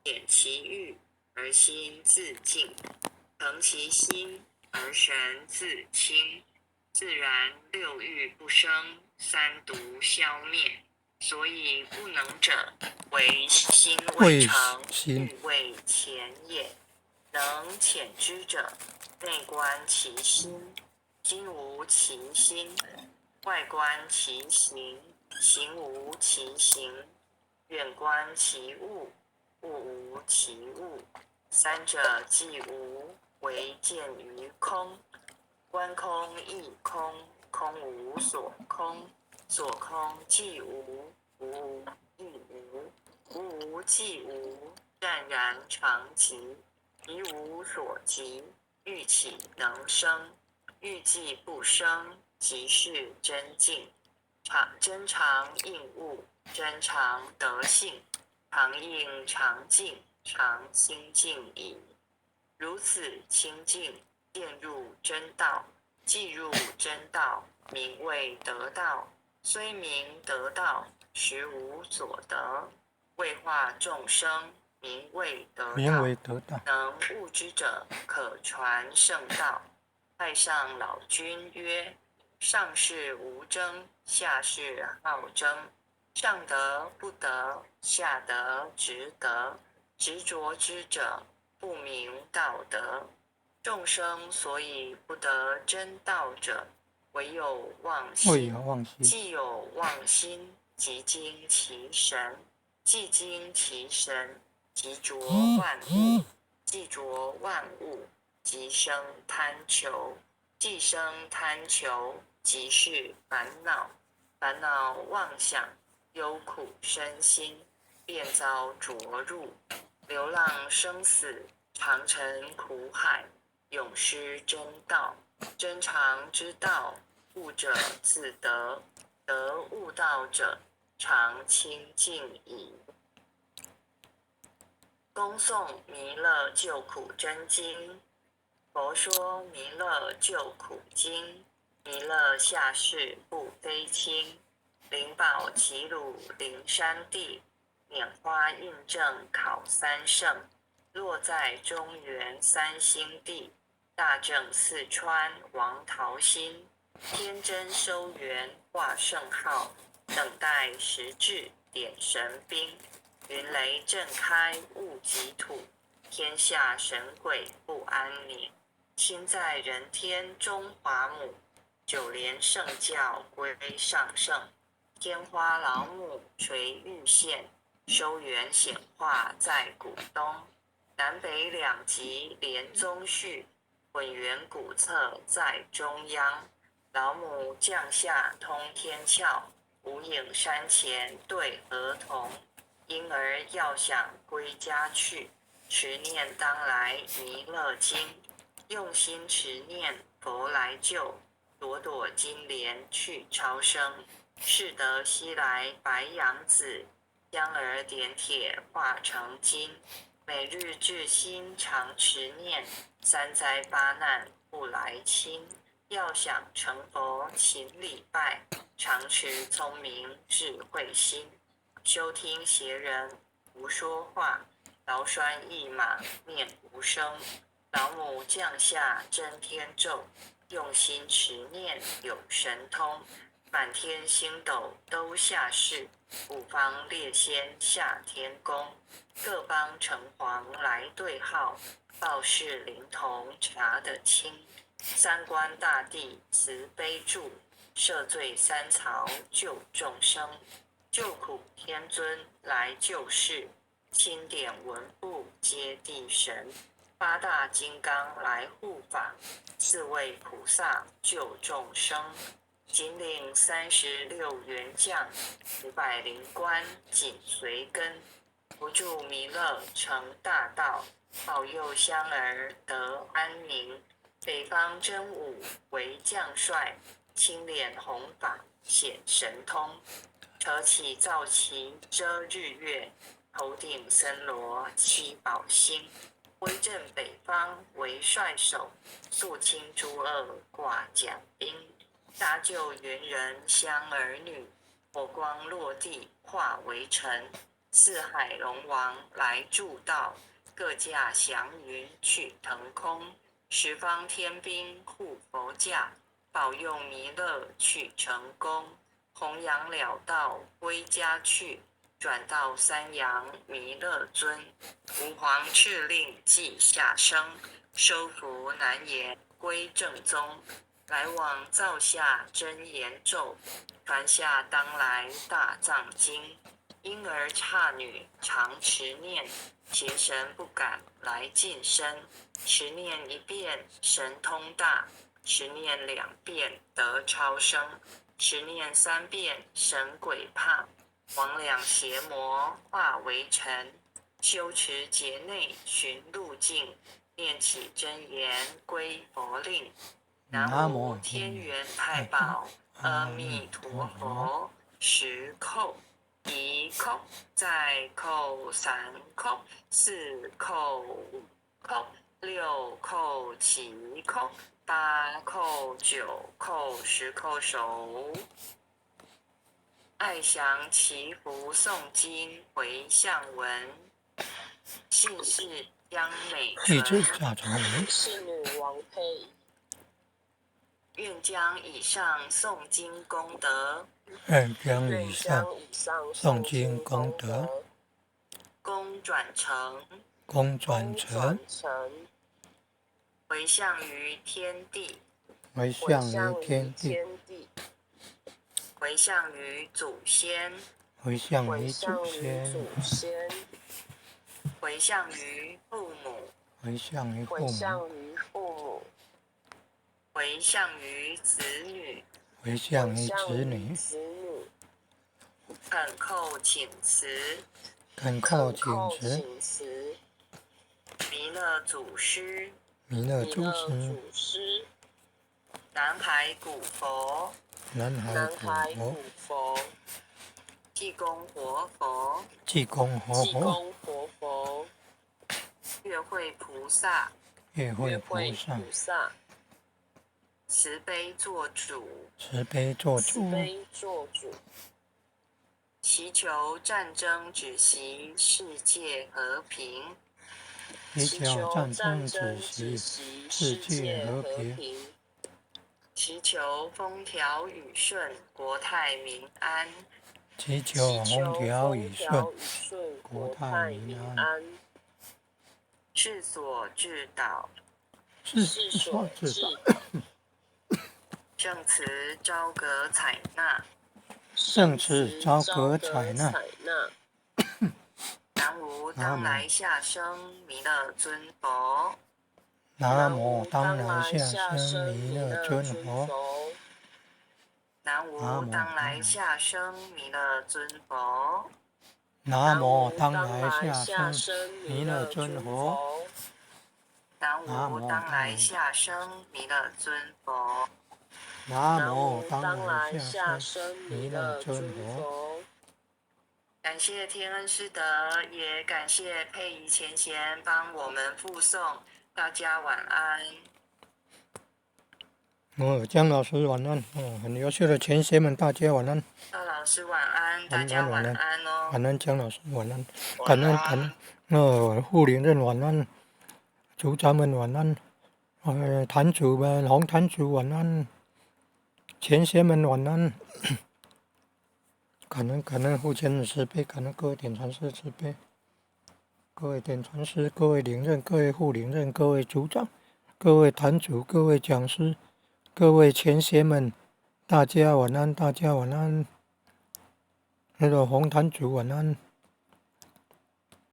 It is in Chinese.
遣其欲而心自静，诚其心而神自清，自然六欲不生，三毒消灭。所以不能者，为心未诚，欲未潜也。能潜之者，内观其心，心无其心；外观其行，行无其行；远观其物，物无其物。三者既无，唯见于空。观空亦空，空无所空，所空既无，无亦无，无既无，湛然常寂。一无所极，欲起能生；欲既不生，即是真静。真常应物，真常得性，常应常静，常清净矣。如此清净，渐入真道。既入真道，名为得道。虽名得道，实无所得。为化众生，名为得道。能悟之者，可传圣道。太上老君曰：上士无争，下士好争。上德不德，下德直德。执着之者，不明道德。众生所以不得真道者，唯有妄心。既有妄心，即惊其神；既惊其神，即着万物；既着万物，即生贪求；既生贪求，即是烦恼。烦恼妄想，忧苦身心，便遭着入，流浪生死，常沉苦海，永失真道。真常之道，悟者自得，得悟道者，常清净矣。恭诵弥勒救苦真经。佛说弥勒救苦经，弥勒下世不非轻。灵宝齐鲁灵山地，拈花印证考三圣。落在中原三星地，大正四川王桃心。天真收元化圣号，等待时至点神兵。云雷震开物极土，天下神鬼不安宁。亲在人天中华母，九莲圣教归上圣。天花老母垂玉线，收元显化在古东。南北两极连宗序，混元古册在中央。老母降下通天窍，无影山前对河童。婴儿要想归家去，持念当来弥勒经。用心持念佛来救，朵朵金莲去超生。是得西来白羊子，将儿点铁化成金。每日至心常持念，三灾八难不来侵。要想成佛勤礼拜，常持聪明智慧心。休听邪人胡说话，劳栓一马念无声。老母降下真天咒，用心持念有神通。满天星斗都下世，五方列仙下天宫。各邦城隍来对号，报事灵童查得清。三官大帝慈悲助，赦罪三曹救众生。救苦天尊来救世，钦点文部接地神。八大金刚来护法，四位菩萨救众生。仅领36员将，500灵官紧随跟。不住弥勒成大道，保佑乡儿得安宁。北方真武为将帅，青脸红发显神通。扯起皂旗遮日月，头顶森罗七宝星。威震北方为帅首，肃清诸恶挂甲兵。搭救猿人乡儿女，火光落地化为尘。四海龙王来助道，各驾祥云去腾空。十方天兵护佛驾，保佑弥勒去成功。弘扬了道归家去，转到三阳弥勒尊。吾皇敕令记下生，收服难言归正宗。来往造下真言咒，传下当来大藏经。婴儿刹女常持念，邪神不敢来近身。持念一遍神通大，持念2遍得超生，持念3遍神鬼怕。魍魉邪魔化为尘，修持劫内寻路径。念起真言归佛令。南无天元太保阿弥陀佛。10叩，1叩，再叩3叩，4叩5叩，6叩7叩，8叩9叩，10叩首。爱祥祈福诵经回向文，姓氏江美纯，是女王佩。愿将以上诵经功德，愿将以上诵经功德，功转成，回向于天地，回向于天地，回向于祖先，回向于祖先，回向于父母，回向于父母，回向于子女，回向于子女，恳叩请辞，恳叩请辞，弥勒祖师，弥勒祖师，南海古佛，南海古佛，济公活佛，济公活佛，月慧菩萨，月慧菩萨，慈悲做主，慈悲做主，祈求战争止息，世界和平，祈求战争止息，世界和平，祈求风调雨顺，国泰民安，祈求风调雨顺，国泰民安，世所至导，圣慈昭格采纳，南无当来下生弥勒尊佛，南无当来下生弥勒尊佛，南无当来下生弥勒尊佛，南无当来下生弥勒尊佛，南无当来下生弥勒尊佛，南无当来下生弥勒尊佛。感谢天恩师德，也感谢佩仪前贤帮我们附诵，大家晚安。江老师晚安，很优秀的前贤们，大家晚安。赵老师晚安，大家晚安哦。晚安，江老师晚安，感恩护灵人晚安，组长们晚安，坛主们，红坛主晚安，前贤们晚安。感恩父亲的慈悲，感恩各位点传师的慈悲，各位点传师，各位灵任，各位护灵任，各位组长，各位坛主，各位讲师，各位前贤们，大家晚安，大家晚安。那个红坛主晚安。